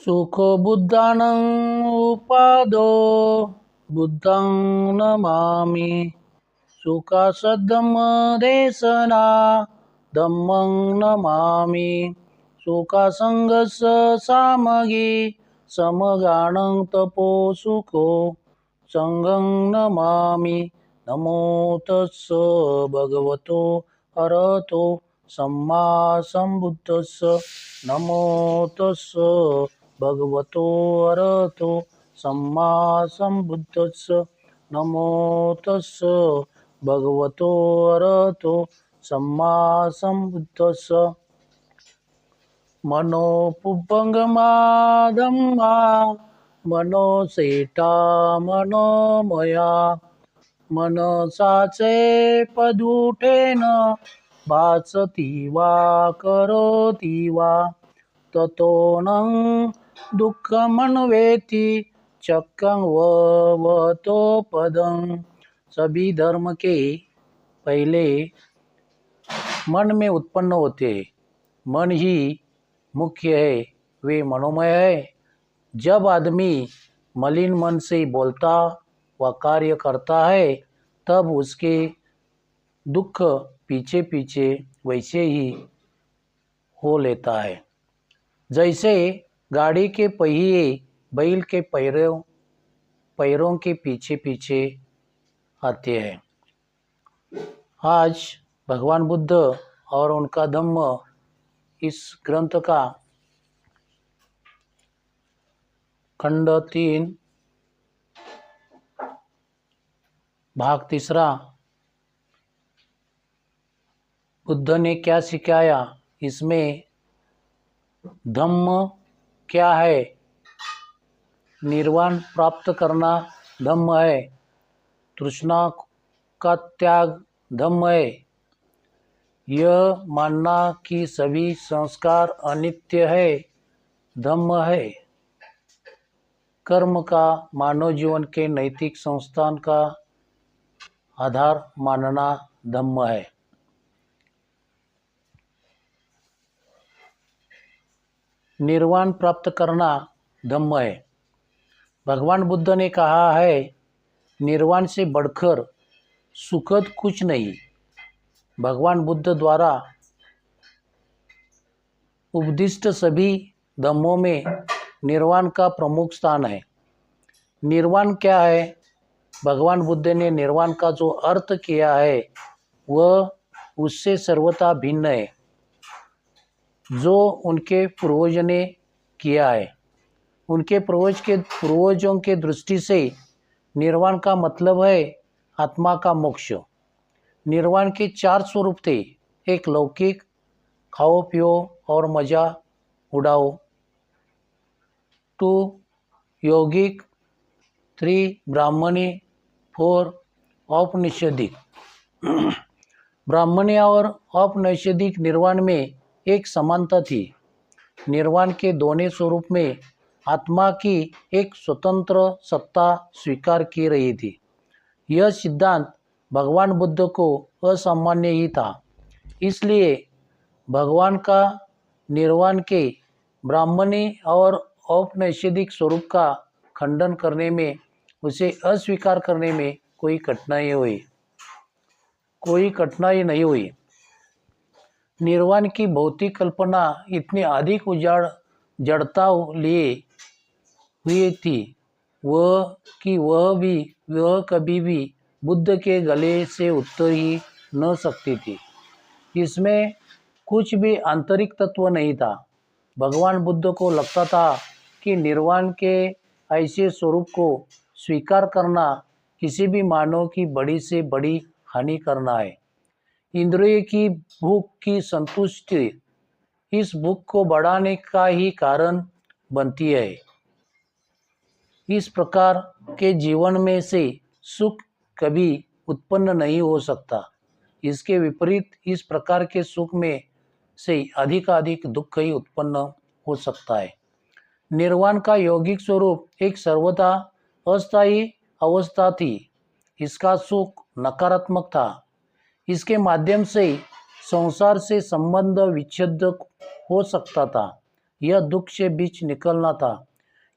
सुखो बुद्धानं उपादो बुद्धं नमामि। सुखासद्धम्मदेशना धम्मं नमामि। सुखासङ्गस्य सामगी समगानं तपो सुखो संघं नमामि। नमो तस्स भगवतो अरहतो सम्मा सम्बुद्धस्स। नमो तस्स भगवतो अरहतो सम्मा सम्बुद्धस्स। नमो तस्स भगवतो अरहतो सम्मा सम्बुद्धस्स। मनोपुब्बंगमा धम्मा मनोसेटा मनोमया। मनसाचे पदुठेन भासती वा करोती वा। ततोनं दुःखमन्वेति चक्रं वतो पदं। सभी धर्म के पहले मन में उत्पन्न होते हैं। मन ही मुख्य है, वे मनोमय है। जब आदमी मलिन मन से बोलता व कार्य करता है तब उसके दुख पीछे पीछे वैसे ही हो लेता है, जैसे गाड़ी के पहिए बैल के पैरों के पीछे पीछे आते हैं। आज भगवान बुद्ध और उनका धम्म इस ग्रंथ का खंड 3 भाग 3 बुद्ध ने क्या सिखाया, इसमें धम्म क्या है, निर्वाण प्राप्त करना धम्म है, तृष्णा का त्याग धम्म है, यह मानना कि सभी संस्कार अनित्य है धम्म है, कर्म का मानव जीवन के नैतिक संस्थान का आधार मानना धम्म है। निर्वाण प्राप्त करना धम्म है। भगवान बुद्ध ने कहा है, निर्वाण से बढ़कर सुखद कुछ नहीं। भगवान बुद्ध द्वारा उपदिष्ट सभी धम्मों में निर्वाण का प्रमुख स्थान है। निर्वाण क्या है? भगवान बुद्ध ने निर्वाण का जो अर्थ किया है वह उससे सर्वथा भिन्न है जो उनके पूर्वज ने किया है। उनके पूर्वजों के दृष्टि से निर्वाण का मतलब है आत्मा का मोक्ष। निर्वाण के 4 स्वरूप थे, एक लौकिक, खाओ पियो और मजा उड़ाओ, 2 यौगिक, 3 ब्राह्मणी, 4 औपनिषदिक। ब्राह्मणी और औपनिषदिक निर्वाण में एक समानता थी। निर्वाण के दोनों स्वरूप में आत्मा की एक स्वतंत्र सत्ता स्वीकार की रही थी। यह सिद्धांत भगवान बुद्ध को असामान्य ही था, इसलिए भगवान का निर्वाण के ब्राह्मणी और औपनिषदिक स्वरूप का खंडन करने में, उसे अस्वीकार करने में कोई कठिनाई नहीं हुई। निर्वाण की भौतिक कल्पना इतनी अधिक जड़ता लिए हुई थी वह कभी भी बुद्ध के गले से उतर ही न सकती थी। इसमें कुछ भी आंतरिक तत्व नहीं था। भगवान बुद्ध को लगता था कि निर्वाण के ऐसे स्वरूप को स्वीकार करना किसी भी मानव की बड़ी से बड़ी हानि करना है। इंद्रिय की भूख की संतुष्टि इस भूख को बढ़ाने का ही कारण बनती है। इस प्रकार के जीवन में से सुख कभी उत्पन्न नहीं हो सकता। इसके विपरीत इस प्रकार के सुख में से अधिक दुख ही उत्पन्न हो सकता है। निर्वाण का यौगिक स्वरूप एक सर्वथा अस्थायी अवस्था थी। इसका सुख नकारात्मक था। इसके माध्यम से संसार से संबंध विच्छेद हो सकता था। यह दुख से बीच निकलना था,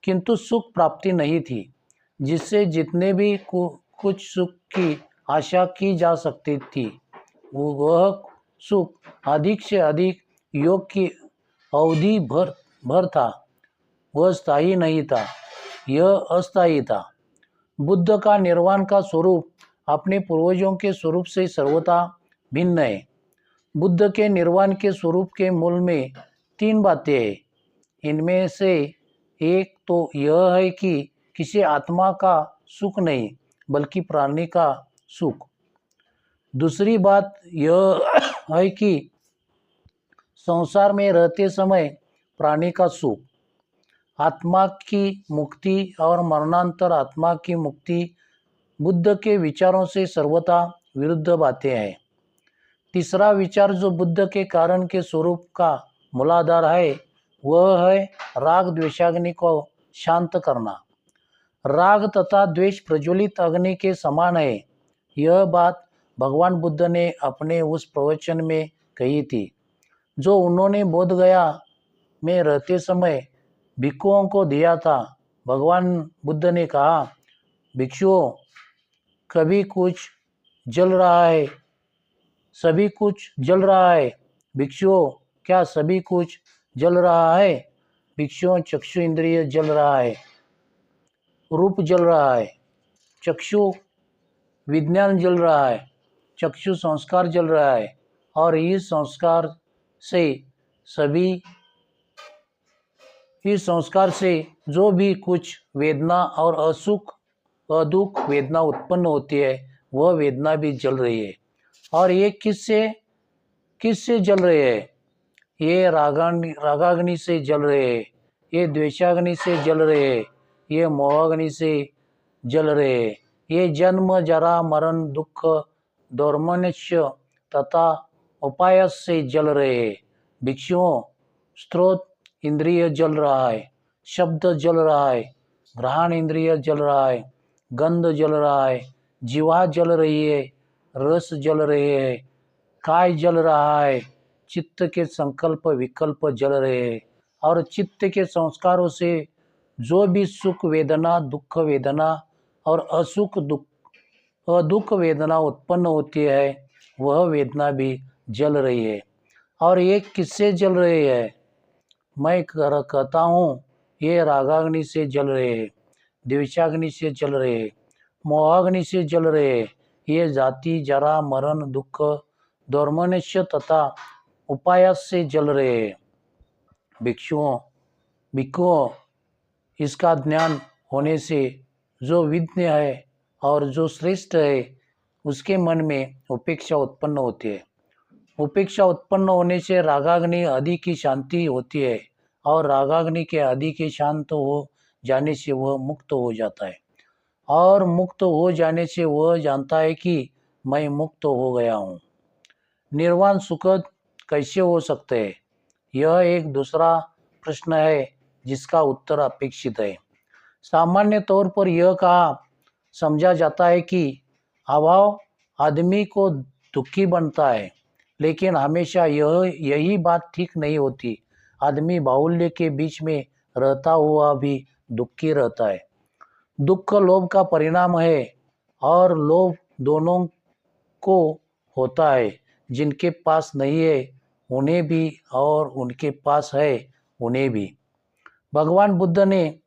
किंतु सुख प्राप्ति नहीं थी, जिससे जितने भी कुछ सुख की आशा की जा सकती थी, वह सुख अधिक से अधिक योग की अवधि भर था। वह स्थायी नहीं था, यह अस्थायी था। बुद्ध का निर्वाण का स्वरूप अपने पूर्वजों के स्वरूप से सर्वथा भिन्न है। बुद्ध के निर्वाण के स्वरूप के मूल में 3 बातें हैं। इनमें से एक तो यह है कि किसी आत्मा का सुख नहीं, बल्कि प्राणी का सुख। दूसरी बात यह है कि संसार में रहते समय प्राणी का सुख, आत्मा की मुक्ति और मरणांतर आत्मा की मुक्ति बुद्ध के विचारों से सर्वथा विरुद्ध बातें हैं। तीसरा विचार जो बुद्ध के कारण के स्वरूप का मूलाधार है, वह है राग द्वेषाग्नि को शांत करना। राग तथा द्वेष प्रज्वलित अग्नि के समान है। यह बात भगवान बुद्ध ने अपने उस प्रवचन में कही थी, जो उन्होंने बोधगया में रहते समय भिक्षुओं को दिया था। भगवान बुद्ध ने कहा, भिक्षुओं, कभी कुछ जल रहा है, सभी कुछ जल रहा है। भिक्षुओं, क्या सभी कुछ जल रहा है? भिक्षुओं, चक्षु इंद्रिय जल रहा है, रूप जल रहा है, चक्षु विज्ञान जल रहा है, चक्षु संस्कार जल रहा है, और इस संस्कार से जो भी कुछ वेदना और दुख वेदना उत्पन्न होती है, वह वेदना भी जल रही है। और ये किससे जल रहे हैं? ये रागाग्नि से जल रहे हैं, ये द्वेषाग्नि से जल रहे हैं, ये मोहाग्नि से जल रहे हैं, ये जन्म जरा मरण दुख दौर्मन्य तथा उपाय से जल रहे हैं। भिक्षुओं, स्रोत इंद्रिय जल रहा है, शब्द जल रहा है, घ्राण इंद्रिय जल रहा है, गंध जल रहा है, जीवा जल रही है, रस जल रहे हैं, काय जल रहा है, चित्त के संकल्प विकल्प जल रहे हैं, और चित्त के संस्कारों से जो भी सुख वेदना दुख वेदना और दुख वेदना उत्पन्न होती है, वह वेदना भी जल रही है। और ये किससे जल रही है? मैं कहता हूँ, ये रागाग्नि से जल रहे हैं, द्वेषाग्नि से जल रहे हैं, मोहाग्नि से जल रहे हैं, ये जाति जरा मरण दुख दौर्मन्य तथा उपायास से जल रहे हैं। भिक्षुओं, इसका ज्ञान होने से जो विज्ञ है और जो श्रेष्ठ है, उसके मन में उपेक्षा उत्पन्न होती है। उपेक्षा उत्पन्न होने से रागाग्नि आदि की शांति होती है, और रागाग्नि के आदि के शांत हो जाने से वह मुक्त हो जाता है, और मुक्त हो जाने से वह जानता है कि मैं मुक्त हो गया हूँ। निर्वाण सुखद कैसे हो सकते हैं? यह एक दूसरा प्रश्न है जिसका उत्तर अपेक्षित है। सामान्य तौर पर यह कहा समझा जाता है कि अभाव आदमी को दुखी बनता है, लेकिन हमेशा यही बात ठीक नहीं होती। आदमी बाहुल्य के बीच में रहता हुआ भी दुखी रहता है। दुख लोभ का परिणाम है, और लोभ दोनों को होता है। जिनके पास नहीं है उन्हें भी, और उनके पास है उन्हें भी। भगवान बुद्ध ने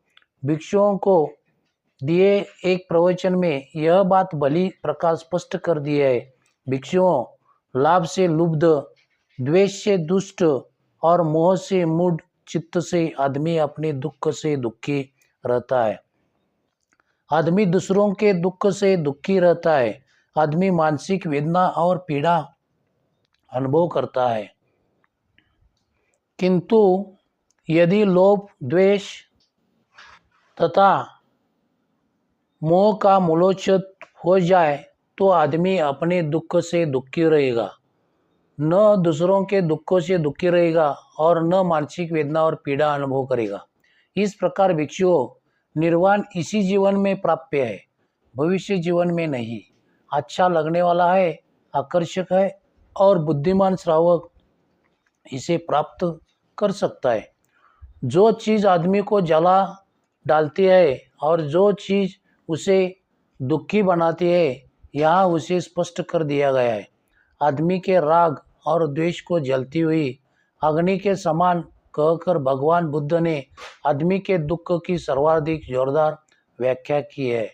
भिक्षुओं को दिए एक प्रवचन में यह बात भली प्रकार स्पष्ट कर दी है। भिक्षुओं, लाभ से लुब्ध, द्वेष से दुष्ट और मोह से मूढ़ चित्त से आदमी अपने दुख से दुखी रहता है। आदमी दूसरों के दुख से दुखी रहता है। आदमी मानसिक वेदना और पीड़ा अनुभव करता है। किंतु यदि लोभ द्वेष तथा मोह का मूलोच्छेद हो जाए, तो आदमी अपने दुख से दुखी रहेगा, न दूसरों के दुखों से दुखी रहेगा, और न मानसिक वेदना और पीड़ा अनुभव करेगा। इस प्रकार भिक्षुओं, निर्वाण इसी जीवन में प्राप्य है, भविष्य जीवन में नहीं। अच्छा लगने वाला है, आकर्षक है, और बुद्धिमान श्रावक इसे प्राप्त कर सकता है। जो चीज़ आदमी को जला डालती है और जो चीज़ उसे दुखी बनाती है, यहाँ उसे स्पष्ट कर दिया गया है। आदमी के राग और द्वेष को जलती हुई अग्नि के समान कहकर भगवान बुद्ध ने आदमी के दुख की सर्वाधिक जोरदार व्याख्या की है।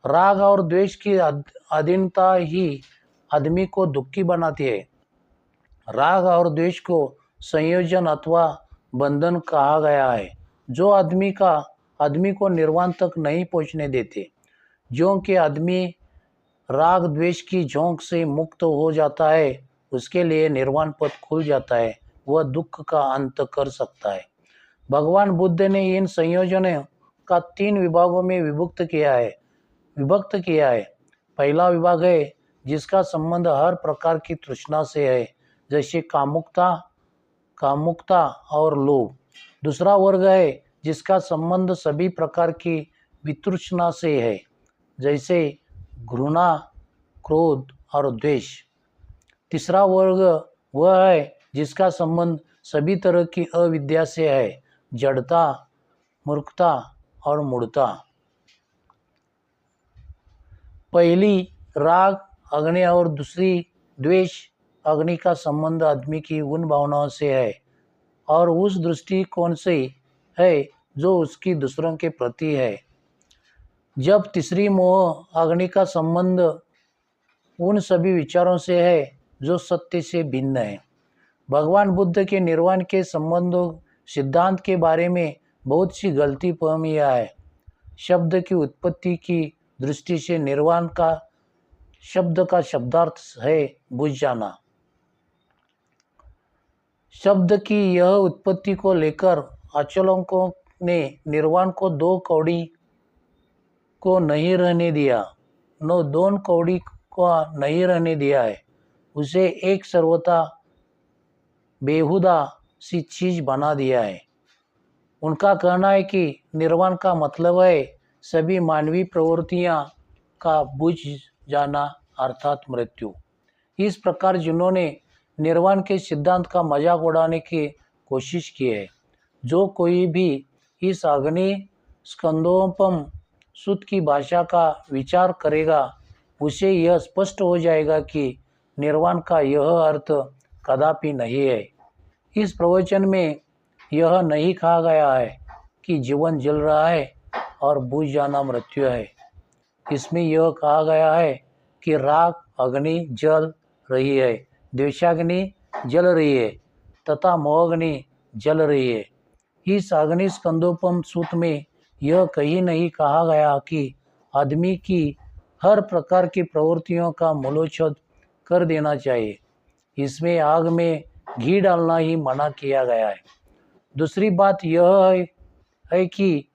राग और द्वेष की अधीनता ही आदमी को दुखी बनाती है। राग और द्वेष को संयोजन अथवा बंधन कहा गया है, जो आदमी को निर्वाण तक नहीं पहुंचने देते। जो कि आदमी राग द्वेष की झोंक से मुक्त हो जाता है, उसके लिए निर्वाण पथ खुल जाता है, वह दुख का अंत कर सकता है। भगवान बुद्ध ने इन संयोजनों का 3 विभागों में विभक्त किया है। पहला विभाग है जिसका संबंध हर प्रकार की तृष्णा से है, जैसे कामुकता और लोभ। दूसरा वर्ग है जिसका संबंध सभी प्रकार की वितृष्णा से है, जैसे घृणा, क्रोध और द्वेष। तीसरा वर्ग वह है जिसका संबंध सभी तरह की अविद्या से है, जड़ता, मूर्खता और मूढ़ता। पहली राग अग्नि और दूसरी द्वेष अग्नि का संबंध आदमी की उन भावनाओं से है और उस दृष्टिकोण से है जो उसकी दूसरों के प्रति है। जब तीसरी मोह अग्नि का संबंध उन सभी विचारों से है जो सत्य से भिन्न है। भगवान बुद्ध के निर्वाण के संबंध सिद्धांत के बारे में बहुत सी गलती फहमियां है। शब्द की उत्पत्ति की दृष्टि से निर्वाण का शब्द का शब्दार्थ है बुझ जाना। शब्द की यह उत्पत्ति को लेकर आचलों ने निर्वाण को 2 कौड़ी को नहीं रहने दिया, नो 2 कौड़ी को नहीं रहने दिया है, उसे एक सर्वथा बेहुदा सी चीज बना दिया है। उनका कहना है कि निर्वाण का मतलब है सभी मानवीय प्रवृत्तियां का बुझ जाना अर्थात मृत्यु। इस प्रकार जिन्होंने निर्वाण के सिद्धांत का मजाक उड़ाने की कोशिश की है, जो कोई भी इस अग्नि स्कंदोपम सूत्र की भाषा का विचार करेगा, उसे यह स्पष्ट हो जाएगा कि निर्वाण का यह अर्थ कदापि नहीं है। इस प्रवचन में यह नहीं कहा गया है कि जीवन जल रहा है और बुझ जाना मृत्यु है। इसमें यह कहा गया है कि राग अग्नि जल रही है, द्वेषाग्नि जल रही है तथा मोहाग्नि जल रही है। इस अग्नि स्कंदोपम सूत्र में यह कहीं नहीं कहा गया कि आदमी की हर प्रकार की प्रवृत्तियों का मूलोच्छेद कर देना चाहिए। इसमें आग में घी डालना ही मना किया गया है। दूसरी बात यह है कि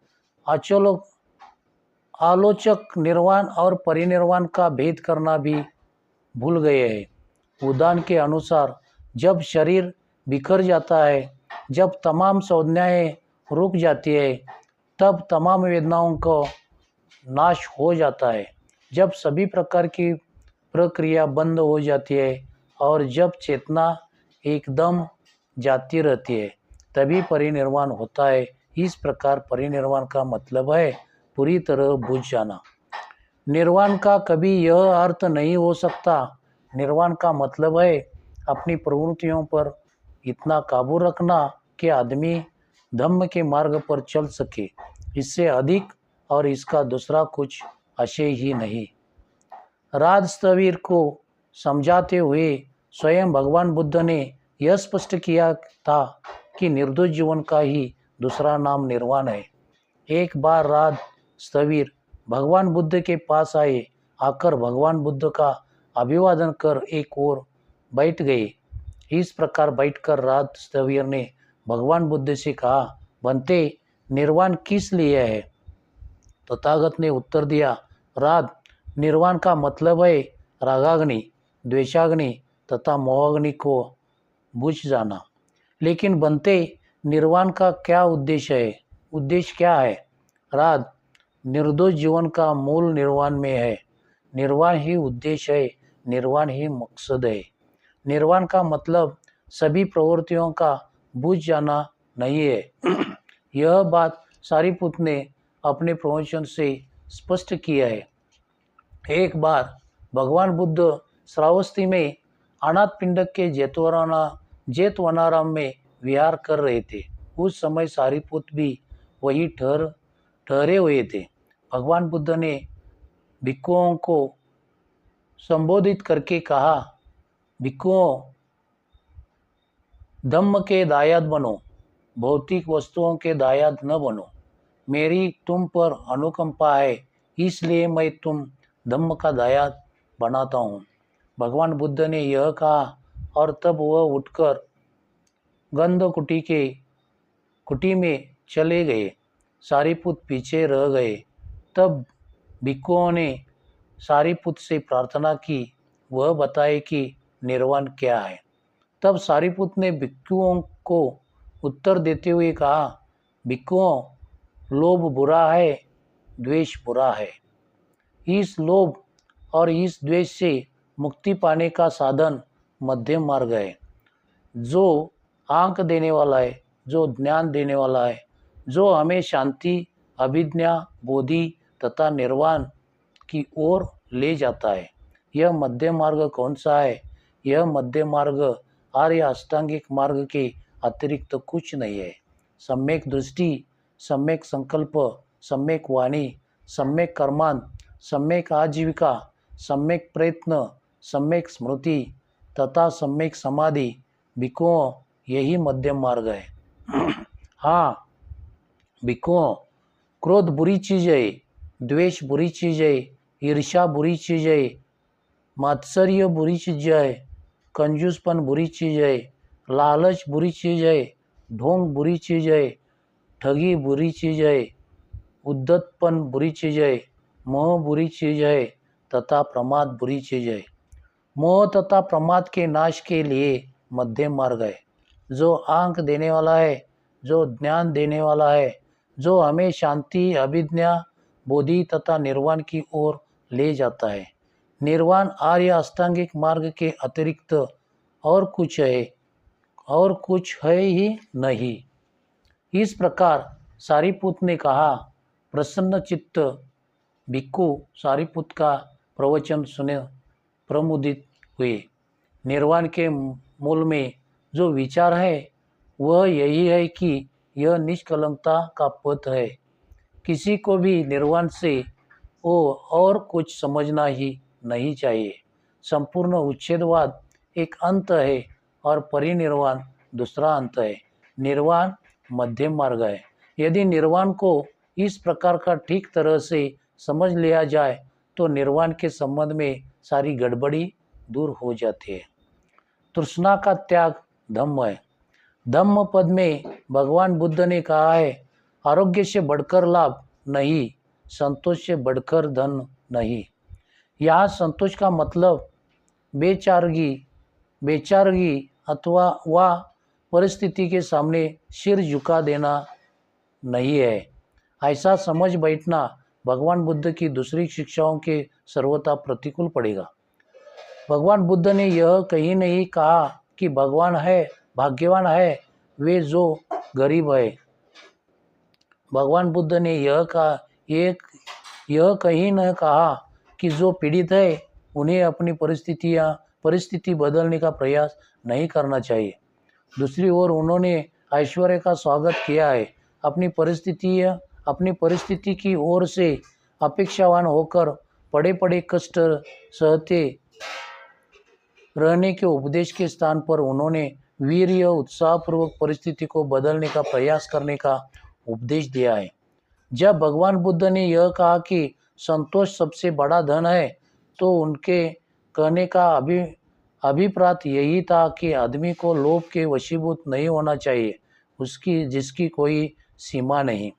आलोचक निर्वाण और परिनिर्वाण का भेद करना भी भूल गए हैं। उदाहरण के अनुसार जब शरीर बिखर जाता है, जब तमाम संज्ञाएं रुक जाती है, तब तमाम वेदनाओं का नाश हो जाता है। जब सभी प्रकार की प्रक्रिया बंद हो जाती है और जब चेतना एकदम जाती रहती है, तभी परिनिर्वाण होता है। इस प्रकार परिनिर्वाण का मतलब है पूरी तरह बुझ जाना। निर्वाण का कभी यह अर्थ नहीं हो सकता। निर्वाण का मतलब है अपनी प्रवृत्तियों पर इतना काबू रखना कि आदमी धम्म के मार्ग पर चल सके, इससे अधिक और इसका दूसरा कुछ आशय ही नहीं। राजस्थवीर को समझाते हुए स्वयं भगवान बुद्ध ने यह स्पष्ट किया था कि निर्दोष जीवन का ही दूसरा नाम निर्वाण है। एक बार राजस्थवीर भगवान बुद्ध के पास आकर भगवान बुद्ध का अभिवादन कर एक ओर बैठ गए। इस प्रकार बैठकर राजस्थवीर ने भगवान बुद्ध से कहा, बनते निर्वाण किस लिए है? तथागत ने उत्तर दिया, राज निर्वाण का मतलब है रागाग्नि, द्वेषाग्नि तथा मोहाग्नि को बुझ जाना। लेकिन बनते निर्वाण का क्या उद्देश्य है? उद्देश्य क्या है? राज निर्दोष जीवन का मूल निर्वाण में है। निर्वाण ही उद्देश्य है, निर्वाण ही मकसद है। निर्वाण का मतलब सभी प्रवृत्तियों का बुझ जाना नहीं है। यह बात सारीपुत ने अपने प्रवचन से स्पष्ट किया है। एक बार भगवान बुद्ध श्रावस्ती में अनाथ पिंडक के जेतवनाराम में विहार कर रहे थे। उस समय सारीपुत भी वही ठहरे हुए थे। भगवान बुद्ध ने भिक्षुओं को संबोधित करके कहा, भिक्षुओं, धम्म के दायाद बनो, भौतिक वस्तुओं के दायाद न बनो। मेरी तुम पर अनुकंपा है, इसलिए मैं तुम धम्म का दायाद बनाता हूँ। भगवान बुद्ध ने यह कहा और तब वह उठकर गंध कुटी में चले गए। सारीपुत पीछे रह गए। तब भिक्षुओं ने सारीपुत से प्रार्थना की, वह बताए कि निर्वाण क्या है। तब सारीपुत ने भिक्षुओं को उत्तर देते हुए कहा, भिक्षुओं, लोभ बुरा है, द्वेष बुरा है। इस लोभ और इस द्वेष से मुक्ति पाने का साधन मध्यम मार्ग है, जो आंक देने वाला है, जो ज्ञान देने वाला है, जो हमें शांति, अभिज्ञा, बोधि तथा निर्वाण की ओर ले जाता है। यह मध्य मार्ग कौन सा है? यह मध्य मार्ग आर्य अष्टांगिक मार्ग के अतिरिक्त कुछ नहीं है। सम्यक दृष्टि, सम्यक संकल्प, सम्यक वाणी, सम्यक कर्मांत, सम्यक आजीविका, सम्यक प्रयत्न, सम्यक स्मृति तथा सम्यक समाधि, भिक्षुओं, यही मध्यम मार्ग है। हाँ भिक्षुओं, क्रोध बुरी चीज है, द्वेष बुरी चीज है, ईर्ष्या बुरी चीज है, मात्सर्य बुरी चीज है, कंजूसपन बुरी चीज है, लालच बुरी चीज है, ढोंग बुरी चीज है, ठगी बुरी चीज है, उद्धतपन बुरी चीज है, मोह बुरी चीज है तथा प्रमाद बुरी चीज है। मोह तथा प्रमाद के नाश के लिए मध्यम मार्ग है, जो आंक देने वाला है, जो ज्ञान देने वाला है, जो हमें शांति, अभिज्ञा, बोधि तथा निर्वाण की ओर ले जाता है। निर्वाण आर्य अष्टांगिक मार्ग के अतिरिक्त और कुछ है ही नहीं। इस प्रकार सारीपुत ने कहा। प्रसन्न चित्त भिक्षु सारीपुत का प्रवचन सुने प्रमुदित हुए। निर्वाण के मूल में जो विचार है वह यही है कि यह निष्कलंकता का पथ है। किसी को भी निर्वाण से और कुछ समझना ही नहीं चाहिए। संपूर्ण उच्छेदवाद एक अंत है और परिनिर्वाण दूसरा अंत है। निर्वाण मध्यम मार्ग है। यदि निर्वाण को इस प्रकार का ठीक तरह से समझ लिया जाए तो निर्वाण के संबंध में सारी गड़बड़ी दूर हो जाती है। तृष्णा का त्याग धम्म है। धम्म पद में भगवान बुद्ध ने कहा है, आरोग्य से बढ़कर लाभ नहीं, संतोष से बढ़कर धन नहीं। यहाँ संतोष का मतलब बेचारगी अथवा परिस्थिति के सामने सिर झुका देना नहीं है। ऐसा समझ बैठना भगवान बुद्ध की दूसरी शिक्षाओं के सर्वथा प्रतिकूल पड़ेगा। भगवान बुद्ध ने यह कहीं नहीं कहा कि भाग्यवान है वे जो गरीब है। भगवान बुद्ध ने यह कहीं न कहा कि जो पीड़ित है उन्हें अपनी परिस्थिति बदलने का प्रयास नहीं करना चाहिए। दूसरी ओर उन्होंने ऐश्वर्य का स्वागत किया है। अपनी परिस्थिति की ओर से अपेक्षावान होकर बड़े कष्ट सहते रहने के उपदेश के स्थान पर उन्होंने वीर्य उत्साहपूर्वक परिस्थिति को बदलने का प्रयास करने का उपदेश दिया है। जब भगवान बुद्ध ने यह कहा कि संतोष सबसे बड़ा धन है तो उनके कहने का अभिप्राय यही था कि आदमी को लोभ के वशीभूत नहीं होना चाहिए, जिसकी कोई सीमा नहीं।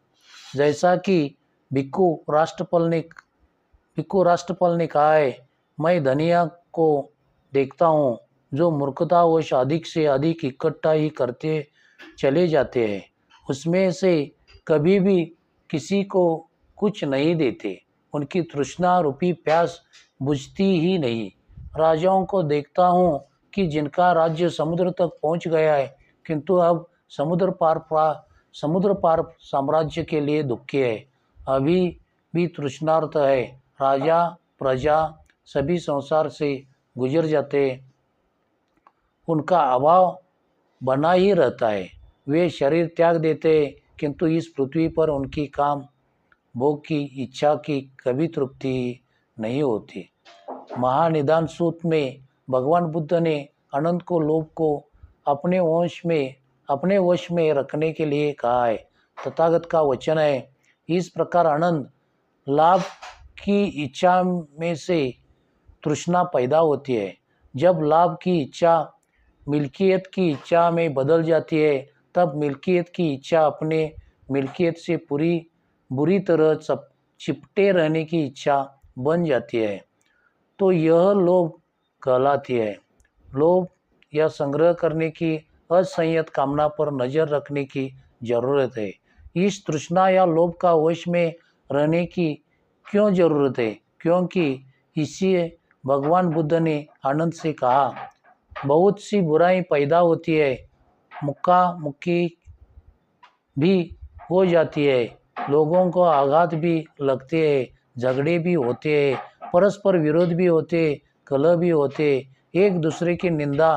जैसा कि भिक्षु राष्ट्रपाल ने कहा है, मैं धनिया को देखता हूँ जो मूर्खतावश अधिक से अधिक इकट्ठा ही करते चले जाते हैं, उसमें से कभी भी किसी को कुछ नहीं देते। उनकी तृष्णा रूपी प्यास बुझती ही नहीं। राजाओं को देखता हूँ कि जिनका राज्य समुद्र तक पहुँच गया है, किंतु अब समुद्र पार साम्राज्य के लिए दुखी है, अभी भी तृष्णार्त है। राजा प्रजा सभी संसार से गुजर जाते, उनका अभाव बना ही रहता है। वे शरीर त्याग देते, किंतु इस पृथ्वी पर उनकी काम भोग की इच्छा की कभी तृप्ति नहीं होती। महानिदान सूत में भगवान बुद्ध ने आनंद को लोभ को अपने वश में रखने के लिए कहा है। तथागत का वचन है, इस प्रकार आनंद लाभ की इच्छा में से तृष्णा पैदा होती है। जब लाभ की इच्छा मिल्कियत की इच्छा में बदल जाती है, तब मिल्कियत की इच्छा अपने मिल्कियत से बुरी तरह चिपटे रहने की इच्छा बन जाती है, तो यह लोभ कहलाती है। लोभ या संग्रह करने की असंयत कामना पर नजर रखने की जरूरत है। इस तृष्णा या लोभ का वश में रहने की क्यों जरूरत है? क्योंकि इसी भगवान बुद्ध ने आनंद से कहा, बहुत सी बुराई पैदा होती है, मुक्का मुक्की भी हो जाती है, लोगों को आघात भी लगते हैं, झगड़े भी होते हैं, परस्पर विरोध भी होते, कलह भी होते, एक दूसरे की निंदा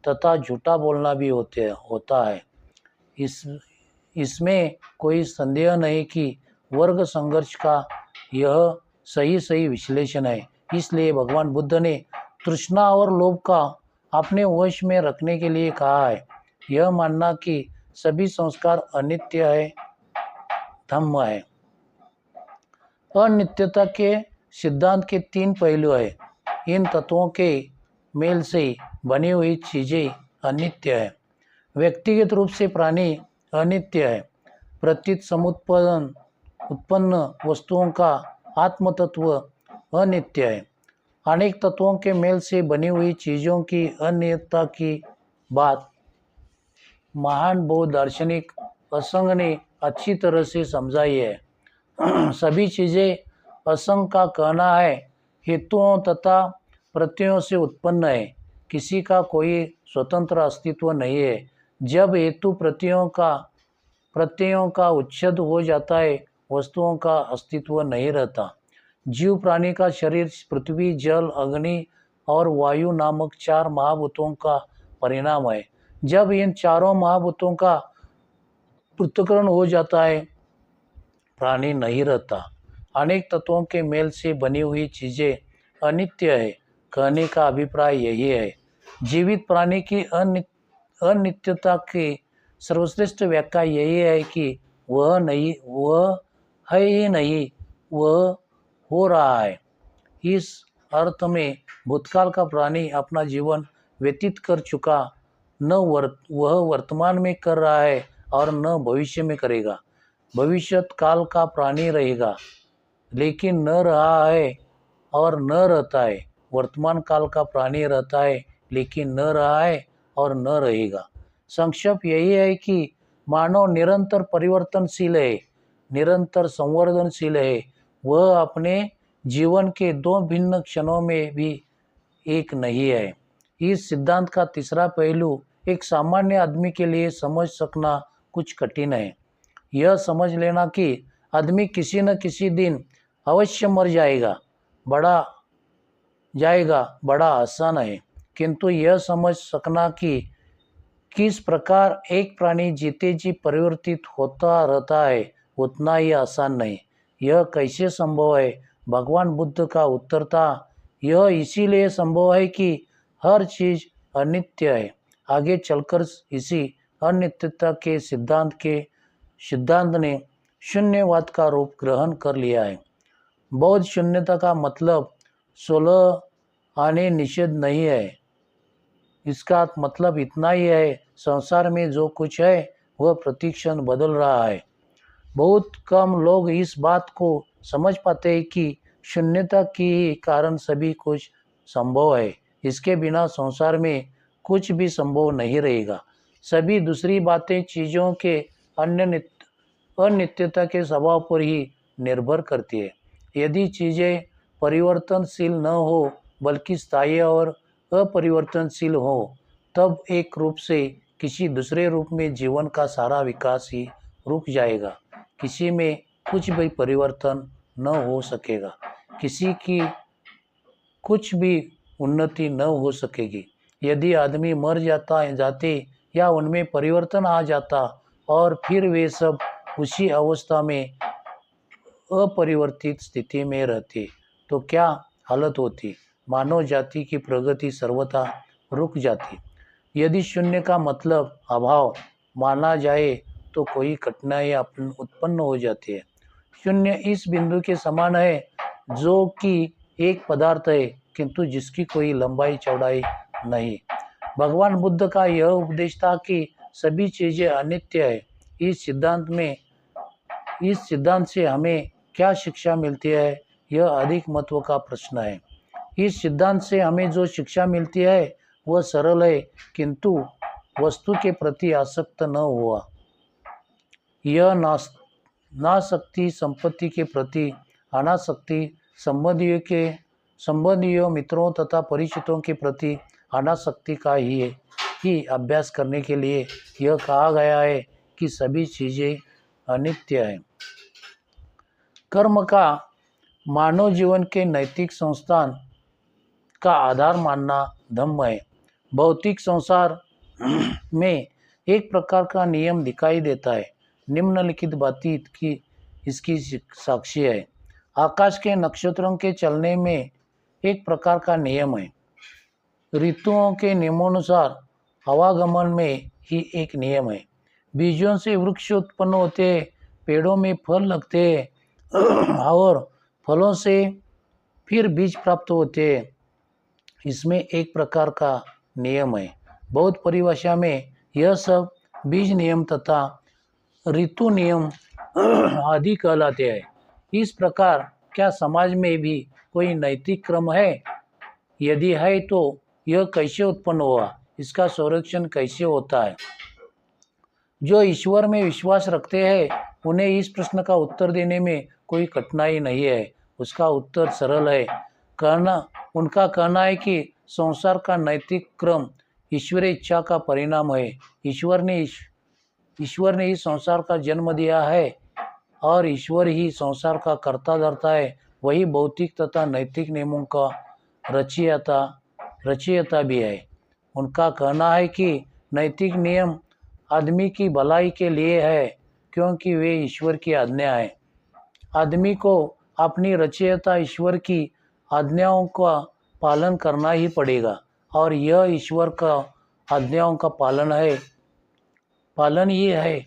तथा झूठा बोलना भी होता है। इसमें कोई संदेह नहीं कि वर्ग संघर्ष का यह सही विश्लेषण है। इसलिए भगवान बुद्ध ने तृष्णा और लोभ का अपने वश में रखने के लिए कहा है। यह मानना कि सभी संस्कार अनित्य है, धम्म है। अनित्यता के सिद्धांत के 3 पहलू है। इन तत्वों के मेल से बनी हुई चीजें अनित्य है। व्यक्तिगत रूप से प्राणी अनित्य है। प्रतीत उत्पन्न वस्तुओं का आत्म तत्व अनित्य है। अनेक तत्वों के मेल से बनी हुई चीजों की अनित्यता की बात महान बौद्ध दार्शनिक असंग ने अच्छी तरह से समझाई है। सभी चीजें असंग का कहना है हेतुओं तथा प्रत्ययों से उत्पन्न है। किसी का कोई स्वतंत्र अस्तित्व नहीं है। जब हेतु प्रत्ययों का उच्छेद हो जाता है, वस्तुओं का अस्तित्व नहीं रहता। जीव प्राणी का शरीर पृथ्वी, जल, अग्नि और वायु नामक 4 महाभूतों का परिणाम है। जब इन चारों महाभूतों का पृथक्करण हो जाता है, प्राणी नहीं रहता। अनेक तत्वों के मेल से बनी हुई चीजें अनित्य है। कहने का अभिप्राय यही है। जीवित प्राणी की अनित्यता की सर्वश्रेष्ठ व्याख्या यही है कि वह है ही नहीं, वह हो रहा है। इस अर्थ में भूतकाल का प्राणी अपना जीवन व्यतीत कर चुका, वह वर्तमान में कर रहा है और न भविष्य में करेगा। भविष्यत काल का प्राणी रहेगा, लेकिन न रहा है और न रहता है। वर्तमान काल का प्राणी रहता है, लेकिन न रहा है और न रहेगा। संक्षेप यही है कि मानव निरंतर परिवर्तनशील है, निरंतर संवर्धनशील है। वह अपने जीवन के 2 भिन्न क्षणों में भी एक नहीं है। इस सिद्धांत का तीसरा पहलू एक सामान्य आदमी के लिए समझ सकना कुछ कठिन है। यह समझ लेना कि आदमी किसी न किसी दिन अवश्य मर जाएगा बड़ा आसान है, किंतु यह समझ सकना कि किस प्रकार एक प्राणी जीते जी परिवर्तित होता रहता है, उतना ही आसान नहीं। यह कैसे संभव है? भगवान बुद्ध का उत्तर था, यह इसीलिए संभव है कि हर चीज अनित्य है। आगे चलकर इसी अनित्यता के सिद्धांत ने शून्यवाद का रूप ग्रहण कर लिया है। बौद्ध शून्यता का मतलब 16 आने निषेध नहीं है। इसका मतलब इतना ही है, संसार में जो कुछ है वह प्रतिक्षण बदल रहा है। बहुत कम लोग इस बात को समझ पाते हैं कि शून्यता की ही कारण सभी कुछ संभव है। इसके बिना संसार में कुछ भी संभव नहीं रहेगा। सभी दूसरी बातें चीज़ों के अनित्यता के स्वभाव पर ही निर्भर करती है। यदि चीज़ें परिवर्तनशील न हो, बल्कि स्थायी और अपरिवर्तनशील हो, तब एक रूप से किसी दूसरे रूप में जीवन का सारा विकास ही रुक जाएगा। किसी में कुछ भी परिवर्तन न हो सकेगा, किसी की कुछ भी उन्नति न हो सकेगी। यदि आदमी मर जाते या उनमें परिवर्तन आ जाता और फिर वे सब उसी अवस्था में अपरिवर्तित स्थिति में रहते तो क्या हालत होती। मानव जाति की प्रगति सर्वथा रुक जाती। यदि शून्य का मतलब अभाव माना जाए तो कोई कठिनाई उत्पन्न हो जाती है। शून्य इस बिंदु के समान है जो कि एक पदार्थ है किंतु जिसकी कोई लंबाई चौड़ाई नहीं। भगवान बुद्ध का यह उपदेश था कि सभी चीजें अनित्य है। इस सिद्धांत से हमें क्या शिक्षा मिलती है, यह अधिक महत्व का प्रश्न है। इस सिद्धांत से हमें जो शिक्षा मिलती है वह सरल है, किंतु वस्तु के प्रति आसक्त न हुआ। यह नासक्ति, संपत्ति के प्रति अनासक्ति, संबंधियों, मित्रों तथा परिचितों के प्रति अनासक्ति का ही अभ्यास करने के लिए यह कहा गया है कि सभी चीजें अनित्य है। कर्म का मानव जीवन के नैतिक संस्थान का आधार मानना धम्म है। भौतिक संसार में एक प्रकार का नियम दिखाई देता है। निम्नलिखित बातें की इसकी साक्षी है। आकाश के नक्षत्रों के चलने में एक प्रकार का नियम है। ऋतुओं के नियमानुसार आवागमन में ही एक नियम है। बीजों से वृक्ष उत्पन्न होते हैं, पेड़ों में फल लगते हैं और फलों से फिर बीज प्राप्त होते हैं। इसमें एक प्रकार का नियम है। बहुत परिभाषा में यह सब बीज नियम तथा ऋतु नियम आदि कहलाते हैं। इस प्रकार क्या समाज में भी कोई नैतिक क्रम है? यदि है तो यह कैसे उत्पन्न हुआ, इसका संरक्षण कैसे होता है? जो ईश्वर में विश्वास रखते हैं उन्हें इस प्रश्न का उत्तर देने में कोई कठिनाई नहीं है। उसका उत्तर सरल है। उनका कहना है कि संसार का नैतिक क्रम ईश्वरीय इच्छा का परिणाम है। ईश्वर ने इस संसार का जन्म दिया है और ईश्वर ही संसार का कर्ता धर्ता है। वही भौतिक तथा नैतिक नियमों का रचयिता भी है। उनका कहना है कि नैतिक नियम आदमी की भलाई के लिए है क्योंकि वे ईश्वर की आज्ञा है। आदमी को अपनी रचयिता ईश्वर की आज्ञाओं का पालन करना ही पड़ेगा और यह ईश्वर का आज्ञाओं का पालन ही है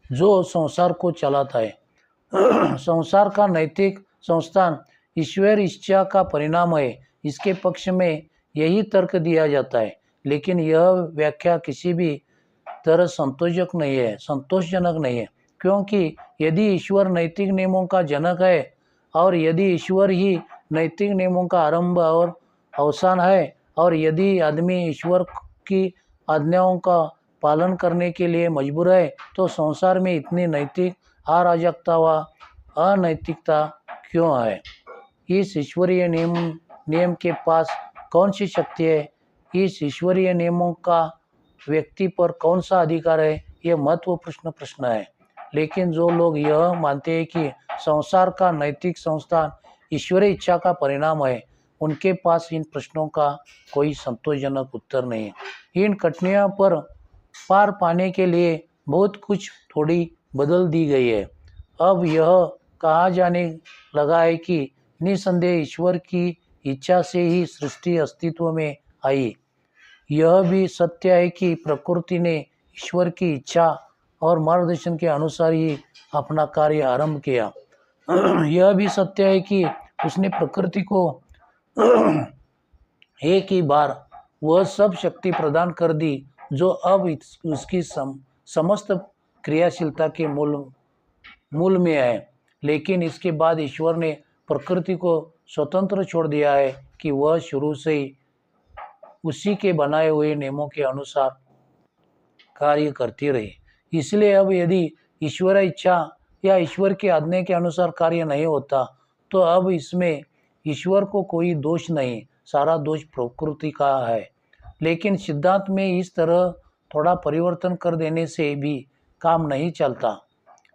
जो संसार को चलाता है। संसार का नैतिक संस्थान ईश्वर इच्छा का परिणाम है। इसके पक्ष में यही तर्क दिया जाता है, लेकिन यह व्याख्या किसी भी तरह संतोषजनक नहीं है, क्योंकि यदि ईश्वर नैतिक नियमों का जनक है और यदि ईश्वर ही नैतिक नियमों का आरंभ और अवसान है और यदि आदमी ईश्वर की आज्ञाओं का पालन करने के लिए मजबूर है तो संसार में इतनी नैतिक अराजकता व अनैतिकता क्यों है? इस ईश्वरीय नियम के पास कौन सी शक्ति है? इस ईश्वरीय नियमों का व्यक्ति पर कौन सा अधिकार है? यह महत्वपूर्ण प्रश्न है। लेकिन जो लोग यह मानते हैं कि संसार का नैतिक संस्थान ईश्वरीय इच्छा का परिणाम है, उनके पास इन प्रश्नों का कोई संतोषजनक उत्तर नहीं है। इन कठिनाइयों पर पार पाने के लिए बहुत कुछ थोड़ी बदल दी गई है। अब यह कहा जाने लगा है कि निसंदेह ईश्वर की इच्छा से ही सृष्टि अस्तित्व में आई। यह भी सत्य है कि प्रकृति ने ईश्वर की इच्छा और मार्गदर्शन के अनुसार ही अपना कार्य आरंभ किया। यह भी सत्य है कि उसने प्रकृति को एक ही बार वह सब शक्ति प्रदान कर दी जो अब उसकी समस्त क्रियाशीलता के मूल में है। लेकिन इसके बाद ईश्वर ने प्रकृति को स्वतंत्र छोड़ दिया है कि वह शुरू से ही उसी के बनाए हुए नियमों के अनुसार कार्य करती रही। इसलिए अब यदि ईश्वर इच्छा या ईश्वर की आज्ञा के अनुसार कार्य नहीं होता तो अब इसमें ईश्वर को कोई दोष नहीं, सारा दोष प्रकृति का है। लेकिन सिद्धांत में इस तरह थोड़ा परिवर्तन कर देने से भी काम नहीं चलता।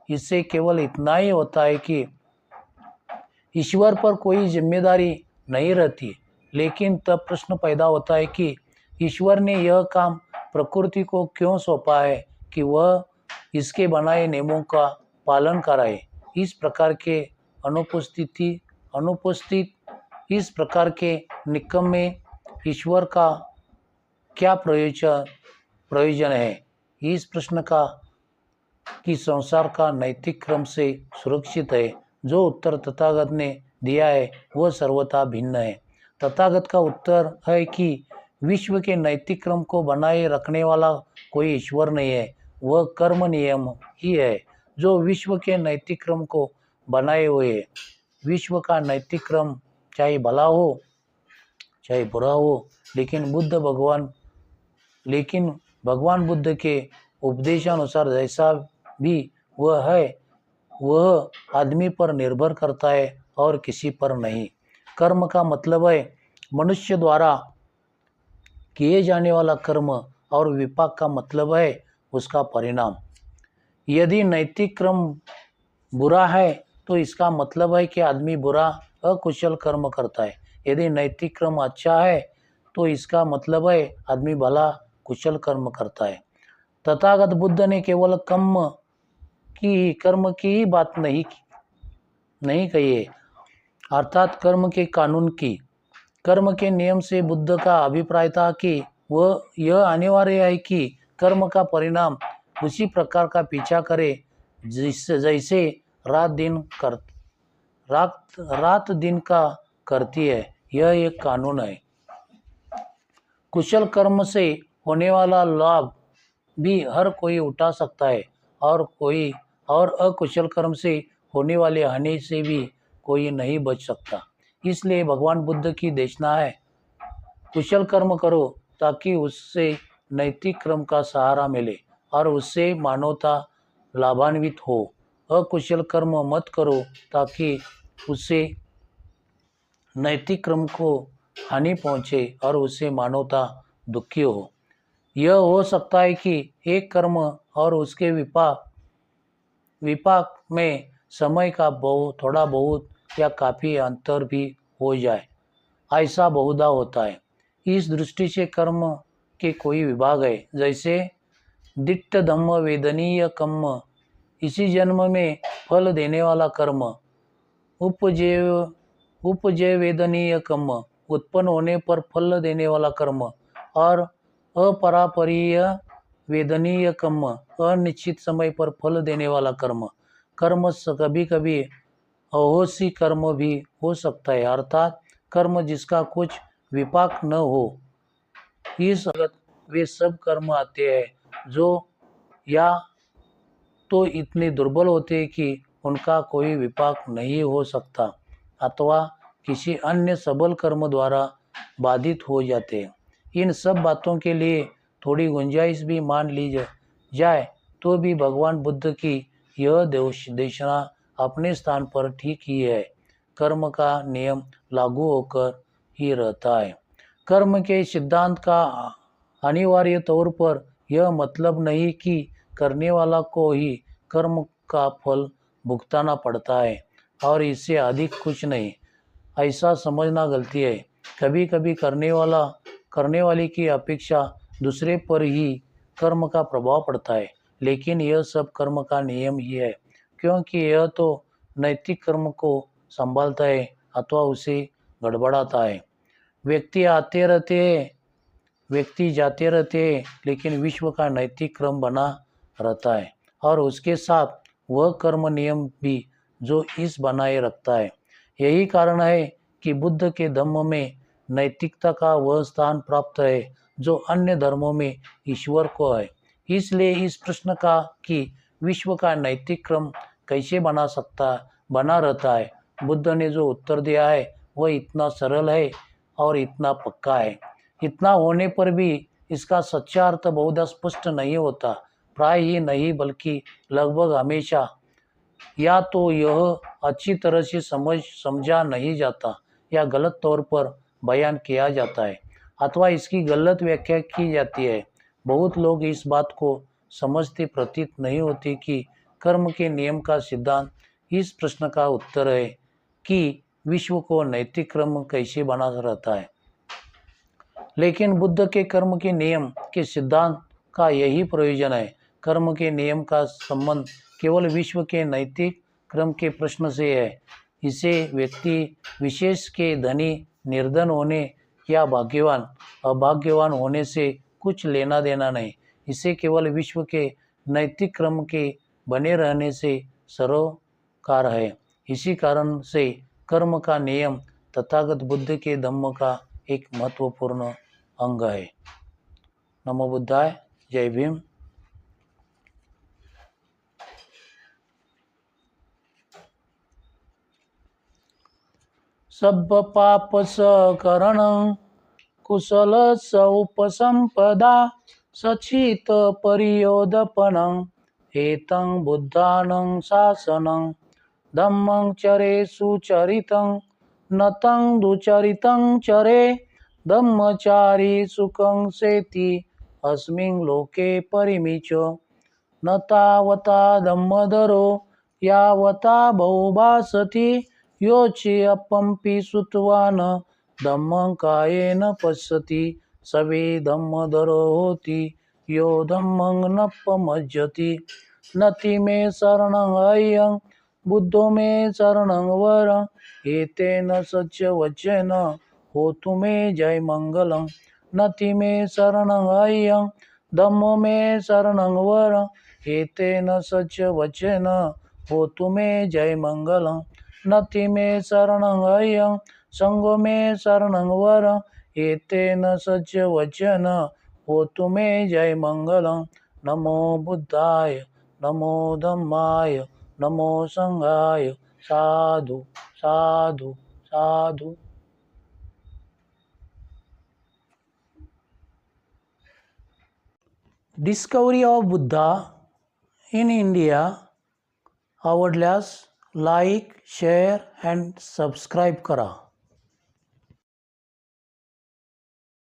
इससे केवल इतना ही होता है कि ईश्वर पर कोई जिम्मेदारी नहीं रहती। लेकिन तब प्रश्न पैदा होता है कि ईश्वर ने यह काम प्रकृति को क्यों सौंपा है कि वह इसके बनाए नियमों का पालन कराए। अनुपस्थित इस प्रकार के निकम में ईश्वर का क्या प्रयोजन है। इस प्रश्न का कि संसार का नैतिक क्रम से सुरक्षित है, जो उत्तर तथागत ने दिया है वह सर्वथा भिन्न है। तथागत का उत्तर है कि विश्व के नैतिक क्रम को बनाए रखने वाला कोई ईश्वर नहीं है, वह कर्म नियम ही है जो विश्व के नैतिक क्रम को बनाए हुए है। विश्व का नैतिक क्रम चाहे भला हो चाहे बुरा हो, लेकिन भगवान बुद्ध के उपदेशानुसार जैसा भी वह है वह आदमी पर निर्भर करता है और किसी पर नहीं। कर्म का मतलब है मनुष्य द्वारा किए जाने वाला कर्म और विपाक का मतलब है उसका परिणाम। यदि नैतिक क्रम बुरा है तो इसका मतलब है कि आदमी बुरा अकुशल कर्म करता है। यदि नैतिक क्रम अच्छा है तो इसका मतलब है आदमी भला कुशल कर्म करता है। तथागत बुद्ध ने केवल कर्म की ही बात नहीं कही है, अर्थात कर्म के कानून की। कर्म के नियम से बुद्ध का अभिप्राय था कि वह यह अनिवार्य है कि कर्म का परिणाम उसी प्रकार का पीछा करे जैसे रात दिन का करती है। यह एक कानून है। कुशल कर्म से होने वाला लाभ भी हर कोई उठा सकता है और अकुशल कर्म से होने वाले हानि से भी कोई नहीं बच सकता। इसलिए भगवान बुद्ध की देशना है कुशल कर्म करो ताकि उससे नैतिक क्रम का सहारा मिले और उससे मानवता लाभान्वित हो। अकुशल कर्म मत करो ताकि उससे नैतिक क्रम को हानि पहुँचे और उससे मानवता दुखी हो। यह हो सकता है कि एक कर्म और उसके विपाक में समय का थोड़ा बहुत या काफ़ी अंतर भी हो जाए। ऐसा बहुधा होता है। इस दृष्टि से कर्म के कोई विभाग है, जैसे दिट्ठ धम्म वेदनीय कर्म, इसी जन्म में फल देने वाला कर्म, उपजय वेदनीय कर्म, उत्पन्न होने पर फल देने वाला कर्म, और अपरापरीय वेदनीय कर्म, अनिश्चित समय पर फल देने वाला कर्म। कभी कभी अहोसी कर्म भी हो सकता है, अर्थात कर्म जिसका कुछ विपाक न हो। इस वे सब कर्म आते हैं जो या तो इतने दुर्बल होते हैं कि उनका कोई विपाक नहीं हो सकता अथवा किसी अन्य सबल कर्म द्वारा बाधित हो जाते हैं। इन सब बातों के लिए थोड़ी गुंजाइश भी मान ली जाए तो भी भगवान बुद्ध की यह देशना अपने स्थान पर ठीक ही है। कर्म का नियम लागू होकर ही रहता है। कर्म के सिद्धांत का अनिवार्य तौर पर यह मतलब नहीं कि करने वाला को ही कर्म का फल भुगताना पड़ता है और इससे अधिक कुछ नहीं। ऐसा समझना गलती है। कभी कभी करने वाले की अपेक्षा दूसरे पर ही कर्म का प्रभाव पड़ता है, लेकिन यह सब कर्म का नियम ही है, क्योंकि यह तो नैतिक कर्म को संभालता है अथवा उसे गड़बड़ाता है। व्यक्ति जाते रहते हैं, लेकिन विश्व का नैतिक क्रम बना रहता है और उसके साथ वह कर्म नियम भी जो इस बनाए रखता है। यही कारण है कि बुद्ध के धम्म में नैतिकता का वह स्थान प्राप्त है जो अन्य धर्मों में ईश्वर को है। इसलिए इस प्रश्न का कि विश्व का नैतिक क्रम कैसे बना रहता है, बुद्ध ने जो उत्तर दिया है वह इतना सरल है और इतना पक्का है। इतना होने पर भी इसका सच्चा अर्थ बहुत स्पष्ट नहीं होता। प्राय ही नहीं बल्कि लगभग हमेशा या तो यह अच्छी तरह से समझा नहीं जाता या गलत तौर पर बयान किया जाता है। अथवा इसकी गलत व्याख्या की जाती है। बहुत लोग इस बात को समझते प्रतीत नहीं होते कि कर्म के नियम का सिद्धांत इस प्रश्न का उत्तर है कि विश्व को नैतिक क्रम कैसे बना रहता है। लेकिन बुद्ध के कर्म के नियम के सिद्धांत का यही प्रयोजन है। कर्म के नियम का संबंध केवल विश्व के नैतिक क्रम के प्रश्न से है। इसे व्यक्ति विशेष के धनी निर्धन होने या भाग्यवान अभाग्यवान होने से कुछ लेना देना नहीं। इसे केवल विश्व के नैतिक क्रम के बने रहने से सरोकार है। इसी कारण से कर्म का नियम तथागत बुद्ध के धम्म का एक महत्वपूर्ण अंग है। नमो बुद्धाय। जय भीम। सब पाप सकरण कुशल उपसंपदा सचित परियोदपन एतं बुद्धानं शासनं धम्मं चरे सुचरितं नतं दुचरितं चरे धम्मचारी सुखं सेति अस्मिन् लोके परिमिचो न तावता धम्मधरो यावता बहुभासति योचि अपंपि सुतवान धम्मं कायेन पश्यति सवे धम्मधरो होति यो धम्मं न पमज्जति नति मे शरणं अयं बुद्धो मे शरणं वरं एतेन सच्च वचन होतु मे जय मंगलम। नति मे शरणं अयं धम्मो मे शरणं वरं एतेन सच्च वचन होतु मे जय मंगलम। नति मे शरणं अयं संगो मे शरणं वरं एतेन सच्च वचन होतु मे जय मंगलम। नमो बुद्धाय नमो धम्माय नमो संघाय साधु साधु साधु। Discovery of Buddha in India आवडल्यास लाईक, शेअर अँड सबस्क्राईब करा.